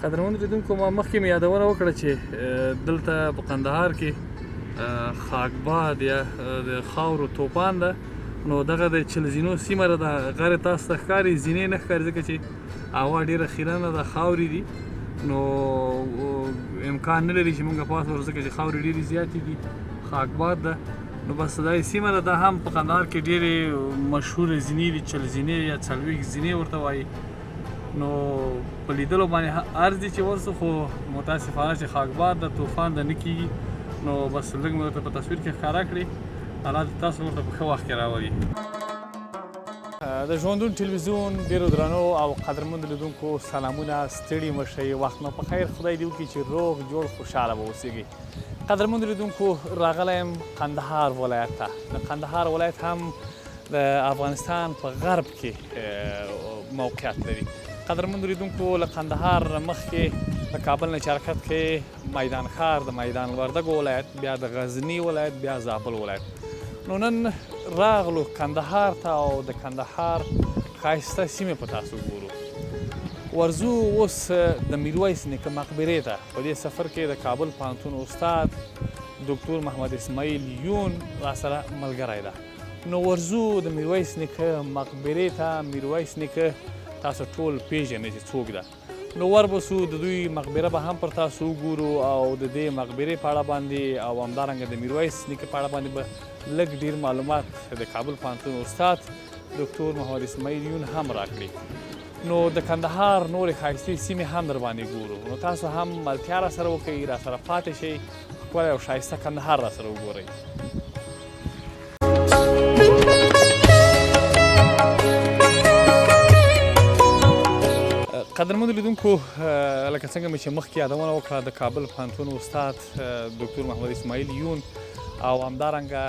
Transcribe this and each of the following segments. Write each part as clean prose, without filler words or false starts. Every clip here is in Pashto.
قدرمن لیدونکو ما مخکې مې یادونه وکړه چې دلته په قندهار کې خاکباد یا د خاورو توپان ده، نو دغه د چلزینو سیمه ده، د غرې تاسو ته ښکاري، زینې نه ښکاري ځکه چې هوا ډېره خیرنه ده، خاورې دي، نو امکان نه لري چې موږ پاس ورځو ځکه چې خاورې ډېرې زیاتې دي. خاکباد ده، نو بس دا سیمه ده، دا هم په قندهار کې ډېرې مشهوره زینې دي، چلزینې یا څلوېښت زینې ورته وایي. نو په لیدلو باندې عرض دي چې ورسو، خو متاسفانه چې خاکباد د طوفان د نه کېږي، نو بس لږ مې ورته په تصویر کې ښکاره کړي، حالات تاسو ورته په ښه وخت کې راولي. د ژوندون ټلویزیون ډېرو درنو او قدرمنو لیدونکو سلامونه، ستړي مه شئ، وخت مو په خیر، خدای دې وکړي چې روغ جوړ خوشحاله به اوسېږئ. قدرمنو لیدونکو راغلی یم قندهار ولایت ته. د قندهار ولایت هم د افغانستان په غرب کې موقعیت لري. قدرمنو لیدونکو له قندهار مخکې د کابل نه چې حرکت کوي میدان ښار، د میدان وردګو ولایت، بیا د غزني ولایت، بیا زابل ولایت. نو نن راغلو کندهار ته او د کندهار ښایسته سیمې په تاسو ګورو. ورځو اوس د میرویس نیکه مقبرې ته. په دې سفر کې د کابل پوهنتون استاد ډاکټر محمد اسماعیل یون راسره ملګری ده. نو ورځو د میرویس نیکه مقبرې ته. میرویس نیکه تاسو ټول پیژنئ چې څوک ده. نو وربسو د دوی مقبره به هم پر تاسو وګورو او د دې مقبرې په اړه باندې او همدارنګه د میرویس نیکه په اړه باندې به لږ ډېر معلومات د کابل پوهنتون استاد ډاکټر محمد اسماعیل یون هم راکړي. نو د کندهار نورې ښایستې سیمې هم در باندې ګورو. نو تاسو هم ملتیا راسره وکړئ، راسره پاتې شئ، ښکلی او ښایسته کندهار راسره وګورئ. قدرمنو لیدونکو، لکه څنګه مې چې مخکې یادونه وکړه، د کابل پوهنتون استاد ډاکټر محمد اسماعیل یون او همدارنګه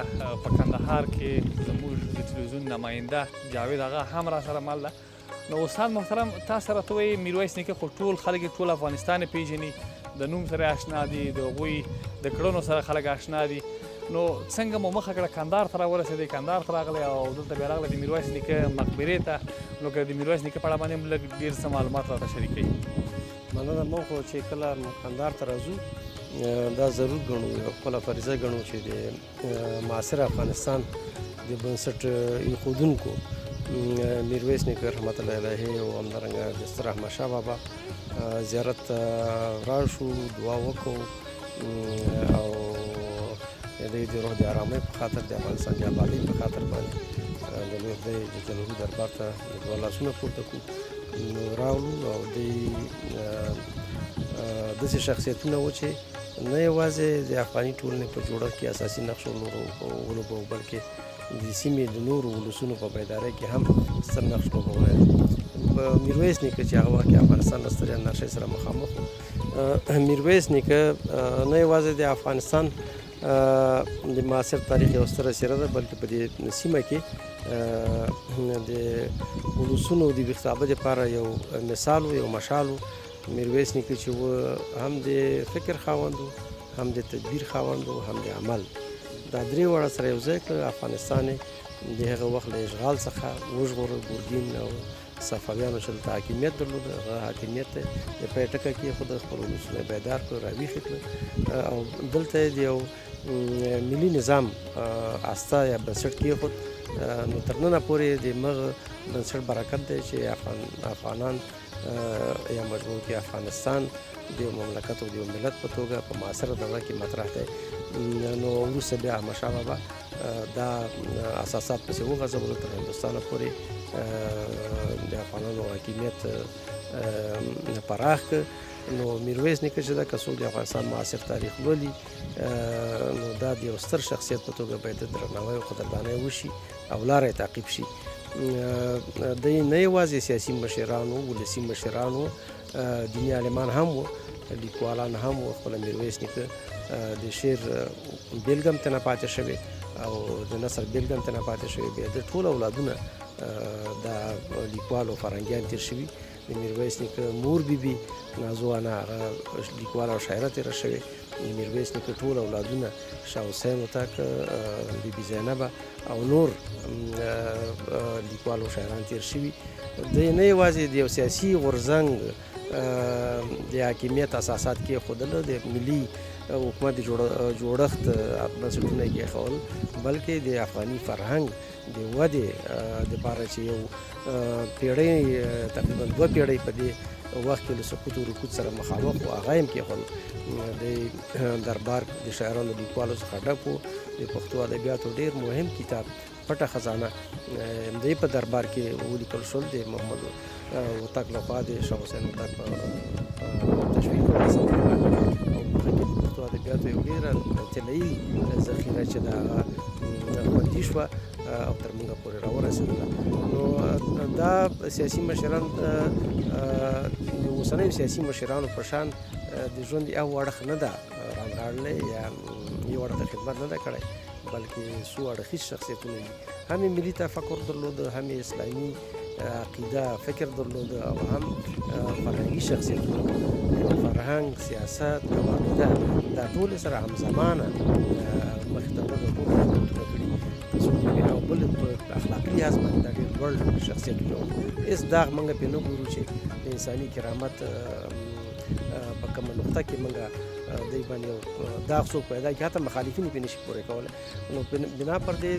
په کندهار کې زموږ د تلویزیون نماینده جاوید آغا هم راسره مل ده. نو استاد محترم، تاسو راته وایئ میرویس نیکه خو ټول خلک ټول افغانستان یې پیژني، د نوم سره آشنا دي، د هغوی د کړنو سره خلک آشنا دي. نو څنګه مو مخه کړه کندهار ته راورسېدئ، کندهار ته راغلی او دلته بیا راغلی د میرویس نیکه مقبرې ته. نو که د میرویس نیکه په اړه باندې هم لږ ډېر څه معلومات راته شریک کړئ. مننه. موږ خو چې کله کندهار ته راځو دا ضرور ګڼو، یو خپله فریضه ګڼو چې د معاصر افغانستان د بنسټ ایښودونکو میرویس نیکه رحمت الله علیه او همدارنګه د ستر احمدشاه بابا زیارت ته ولاړ شو، دعا وکړو او د دې د روح د ارامۍ په خاطر، د افغانستان د ابادۍ په خاطر باندې د لوی خدای جل جلاله دربار ته د دعا لاسونه پورته کړو. نو راغلو او داسې شخصیتونه وو چې نه یوازې د افغاني ټولنې په جوړښت کې اساسي نقش ولوباوه، بلکې د سیمې د نورو ولسونو په بیدارۍ کې هم ستر نقش لوبولی دی. میرویس نیکه چې هغه وخت کې افغانستان له سترې انارشۍ سره مخامخ و. میرویس نیکه نه یوازې د افغانستان د معاصر تاریخ یو ستره څیره ده، بلکې په دې سیمه کې د ولسونو د ویښتابه دپاره یو مثال و، یو مشال و. میرویس نیکه چې و هم د فکر خاوند و، هم د تدبیر خاوند و، هم د عمل. دا درې واړه سره یو ځای کړه. افغانستان د هغه وخت له اشغال څخه وژغوره. ګورګین او صفویانو چې دلته حاکمیت درلوده، هغه حاکمیت ته د پای ټکه کېښوده، خپل ولسونه یې بیدار کړه، راویښې کړه او دلته یې د یو ملي نظام استه یا بنسټ کېښود. نو تر ننه پورې د مغه بنسټ برکت دی چې افغانان یا مجبور کې افغانستان د یو مملکت او د یو ملت په توګه په معاصره دوره کې مطرح دی. نو وروسته بیا احمدشاه بابا دا اساسات پسې وغځولو، تر هندوستانه پورې د افغانانو حاکمیت پراخ کړ. نو میرویس نیکه چې دا که څوک د افغانستان معاصر تاریخ لولي، نو دا د یو ستر شخصیت په توګه باید د درناوی او قدردانۍ وشي او لاره یې تعقیب شي. دی نه یوازې سیاسي مشران وو، ولسي مشران وو، دیني عالمان هم وو، لیکوالان هم وو. خپله میرویس نیکه د شعر بېلګه هم ترنه پاتې شوې او د نثر بېلګه هم ترنه پاتې شوې. بیا د ټول اولادونه د لیکوال او فرهنګیان تېر شوي. د میرویس نیکه مور بیبي نازو انا هغه لیکواله او شاعره تېره شوې. د میرویس نیکه ټول اولادونه شاه حسین هوتک، بیبي زینبه او نور لیکوال او شاعران تېر شوي. دی نه یوازې د یو سیاسي غورځنګ د حاکمیت اساسات کېښودل، د ملي حکومت جوړښت بنسټونه یې کېښول، بلکې د افغاني فرهنګ د ودې دپاره چې یو پیړۍ تقریبا 2 پیړۍ په دې وخت کې له سقوط و رکود سره مخامخ و، هغه یې کېښول. د دربار د شاعرانو لیکوالو څخه ډک و. د پښتو ادبیاتو ډېر مهم کتاب پټه خزانه د په دربار کې ولیکل شول، د محمد هوتک لخوا د شاه حسین هوتک په تشویق او هڅونې باندې، او په هغه کې د پښتو ادبیاتو یو ډېره طلایي ذخیره چې د هغه خوندي شوه او تر موږه پورې راورسېدله. نو دا سیاسي مشران د اوسنیو سیاسي مشرانو په شان د ژوند یو اړخ نه ده رانغاړلی یا یو اړخ ته خدمت نه ده کړی، بلکې څو اړخیز شخصیتونه دي. هم یې ملي تفکر درلوده، هم یې اسلامي عقیده فکر درلوده، او هم فرهنګي شخصیتونه. فرهنګ، سیاست او عقیده دا ټولې سره همزمانه مخې ته وړل، ټول خدمتونه کړي. او بل په اخلاقي لحاظ باندې دا ډېر لوړ شخصیتونه وو. هېڅ داغ موږ پرې نه ګورو چې د انساني کرامت په کومه نقطه کې موږ دی باندې داغ څوک پیدا کړي، حتی مخالفین یې پرې نشي پورې کولی. نو بنا پر دې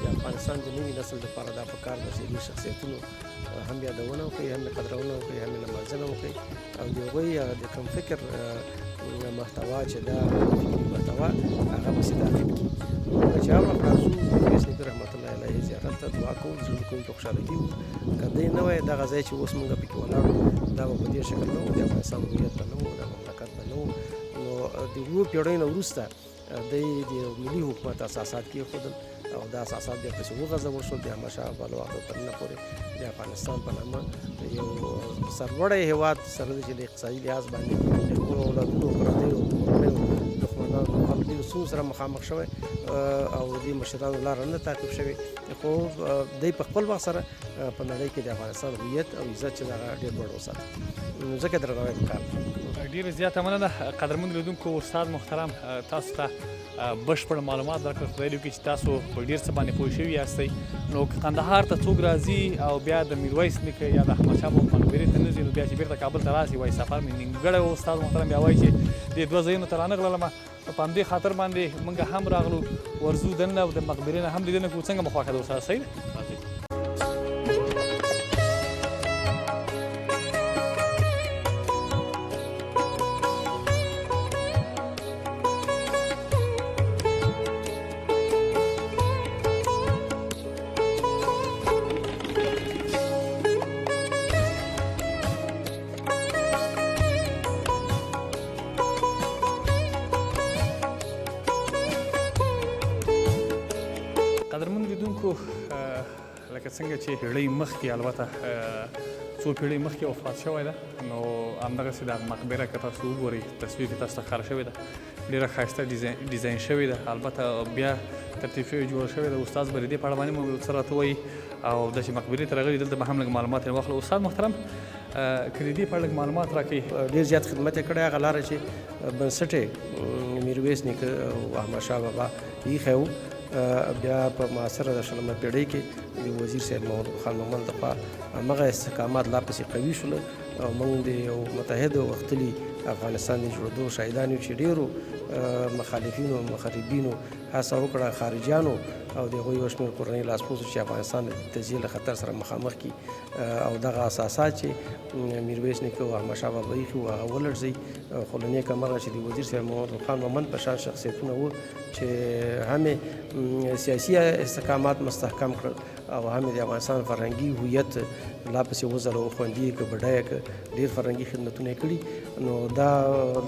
د افغانستان د نوي نسل لپاره دا پکار ده چې دې شخصیتونو هم یادونه وکړي، هم یې قدرونه وکړي، هم یې لمانځنه وکړي، او د هغوی د کوم فکر محتوا چې دا فکري محتوا هغه پسې تعقیب کړي. چې هغه وخت راځو میرویس نیکه رحمت الله علیه زیارت ته دعا کوو، زړه کوو چې خوشحاله کېږو. که دی نه وای دغه ځای چې اوس موږ پکې ولاړ وو، دا به په دې شکل نه و، د افغانستان هویت به نه و، د مملکت به نه و. نو د 2 پیړیو نه وروسته دی د ملي حکومت اساسات کېښودل، او دا اساسات بیا پسې وغځول شول. د احمدشاه بابا له وخته تر ننه پورې د افغانستان په نامه یو سرلوړی هېواد سره دی چې د اقتصادي لحاظ باندې د خپلو اولادونو، پردیو کورنیو دښمنانو مقابلې ستونزو سره مخامخ شوی، او د دې مشرانو لاره نه تعقیب شوې، خو دی په خپل وخت سره په نړۍ کې د افغانستان هویت او عزت چې هغه ډېر لوړ وساته. ځکه درناوی پکار دی. ډېره زیاته مننه قدرمن لیدونکو. استاد محترم تاسو ته بشپړ معلومات درکړل. خدای دې وکړي چې تاسو په ډېر څه باندې پوه شوي یاستئ. نو که کندهار ته څوک راځي او بیا د میرویس نیکه یا د احمدشاه بابا مقبرې ته نه ځي، نو بیا چې بیرته کابل ته راسي وایي سفر مې نیمګړی و. استاد محترم بیا وایي چې دې 2 ځایونو ته رانغللمه، په همدې خاطر باندې موږ هم راغلو، ورځو دننه او د مقبرې نه هم لیدنه کوو. څنګه مو خوښه ده استاد؟ صحیح ده. قدرمن لیدونکو، لکه څنګه چې پیړۍ مخکې، البته څو پیړۍ مخکې وفات شوی ده، نو همدغسې د مقبره که تاسو وګورئ تصویر کې تاسو ته ښکاره شوې ده، ډېره ښایسته ډیزاین شوې ده. البته بیا ترتیب شوې جوړه شوې ده. استاد به د دې په اړه باندې مو څه راته وایي، او داسې مقبرې ته راغلي دلته به هم لږ معلومات یې واخلو. استاد محترم، که د دې په اړه لږ معلومات راکړئ. ډېر زیات خدمت یې کړی، هغه لاره چې بنسټ یې میرویس نیکه او احمدشاه بابا ایښی و. بیا په معاصره د 20مه پیړۍ کې د وزیر صاحب محمد خان مومند لخوا همغه استحکامات لا پسې قوي شول، او موږ د یو متحد او غښتلي افغانستان د جوړېدو شاهدان یو چې ډېرو مخالفینو مخربینو هڅه وکړه، خارجیانو او د هغوی یو شمېر کورنۍ لاسپوڅو چې افغانستان د تجزیې له خطر سره مخامخ کړي، او دغه اساسات چې میرویس نیکه او احمدشاه بابا ایښي وو هغه ولړزوي. خو له نیکه مرغه چې د وزیر صاحب محمد خان مومند په شان شخصیتونه وو چې هم سیاسي استحکامات مستحکم کړل، او هم د افغانستان فرهنګي هویت لا پسې وځلو، خوندي یې کړ، بډایه کړ، ډېر فرهنګي خدمتونه یې کړي. نو دا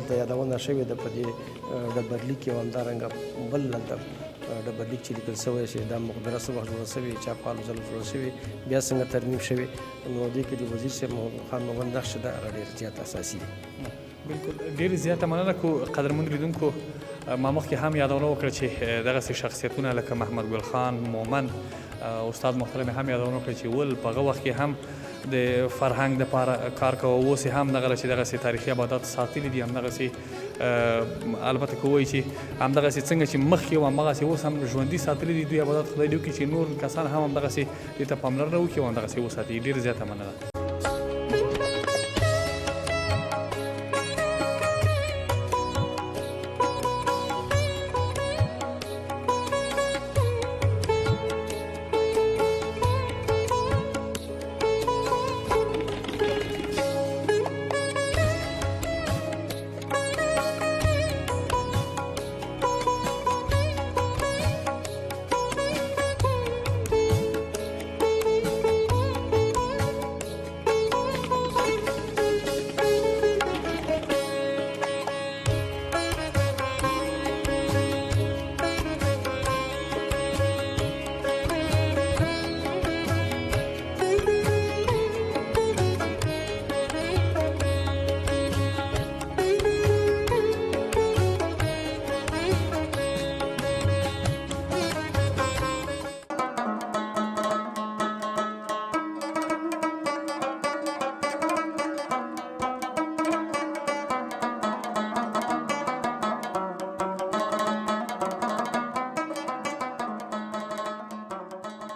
د یادونه شوې ده په دې ډبرلیک کې، او همدارنګه بل هلته ډبرلیک چې لیکل شوی چې دا مقبره څه وخت جوړه شوې، چا کالو ځله جوړه شوې، بیا څنګه ترمیم شوې. نو دې کې د وزیر صاحب محمد خان مومند نقش ده هغه ډېر زیات اساسي دی. بالکل ډېر زیاته مننه کو. قدرمن لیدونکو، ما مخکې هم یادونه وکړه چې دغسې شخصیتونه لکه محمد ګل خان مومند، استاد محترم هم یادونه وکړه چې ول په هغه وخت کې هم د فرهنګ دپاره کار کوه، اوس یې هم دغه چې دغسې تاریخي ابادات ساتلي دي. همدغسې البته که ووایي چې همدغسې څنګه چې مخکې وو همغسې اوس هم ژوندي ساتلي دي دوی ابادات. خدای دې وکړي چې نور کسان هم همدغسې دې ته پاملرنه وکړي او همدغسې وساتي. ډېر زیاته مننه.